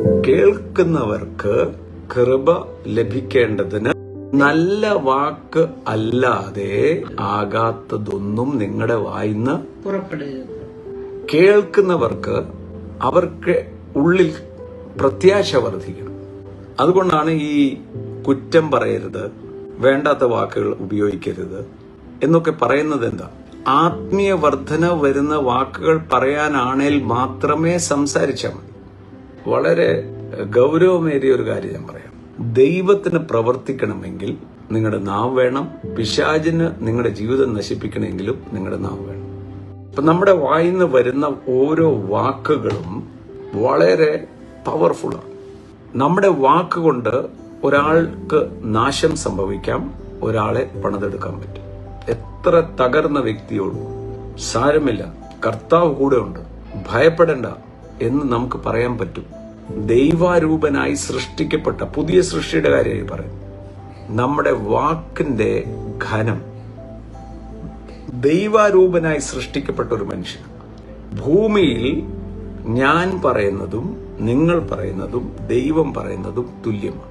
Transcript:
കേൾക്കുന്നവർക്ക് കൃപ ലഭിക്കേണ്ടതിന് നല്ല വാക്ക് അല്ലാതെ ആകാത്തതൊന്നും നിങ്ങളുടെ വായിന്ന് പുറപ്പെടുക. കേൾക്കുന്നവർക്ക് അവർക്ക് ഉള്ളിൽ പ്രത്യാശ വർദ്ധിക്കണം. അതുകൊണ്ടാണ് ഈ കുറ്റം പറയരുത്, വേണ്ടാത്ത വാക്കുകൾ ഉപയോഗിക്കരുത് എന്നൊക്കെ പറയുന്നത്. എന്താ? ആത്മീയ വർധന വരുന്ന വാക്കുകൾ പറയാനാണേൽ മാത്രമേ സംസാരിച്ചാൽ മതി. വളരെ ഗൗരവമേറിയ ഒരു കാര്യം ഞാൻ പറയാം. ദൈവത്തിന് പ്രവർത്തിക്കണമെങ്കിൽ നിങ്ങളുടെ നാവ് വേണം. പിശാചിന് നിങ്ങളുടെ ജീവിതം നശിപ്പിക്കണമെങ്കിലും നിങ്ങളുടെ നാവ് വേണം. അപ്പൊ നമ്മുടെ വായിന്ന് വരുന്ന ഓരോ വാക്കുകളും വളരെ പവർഫുള്ളാണ്. നമ്മുടെ വാക്കുകൊണ്ട് ഒരാൾക്ക് നാശം സംഭവിക്കാം, ഒരാളെ പണിതെടുക്കാൻ പറ്റും. എത്ര തകർന്ന വ്യക്തിയോടും സാരമില്ല, കർത്താവ് കൂടെ ഉണ്ട്, ഭയപ്പെടേണ്ട എന്ന് നമുക്ക് പറയാൻ പറ്റും. ദൈവാരൂപനായി സൃഷ്ടിക്കപ്പെട്ട പുതിയ സൃഷ്ടിയുടെ കാര്യമായി പറയും. നമ്മുടെ വാക്കിന്റെ ഘനം, ദൈവാരൂപനായി സൃഷ്ടിക്കപ്പെട്ട ഒരു മനുഷ്യൻ ഭൂമിയിൽ ഞാൻ പറയുന്നതും നിങ്ങൾ പറയുന്നതും ദൈവം പറയുന്നതും തുല്യമാണ്.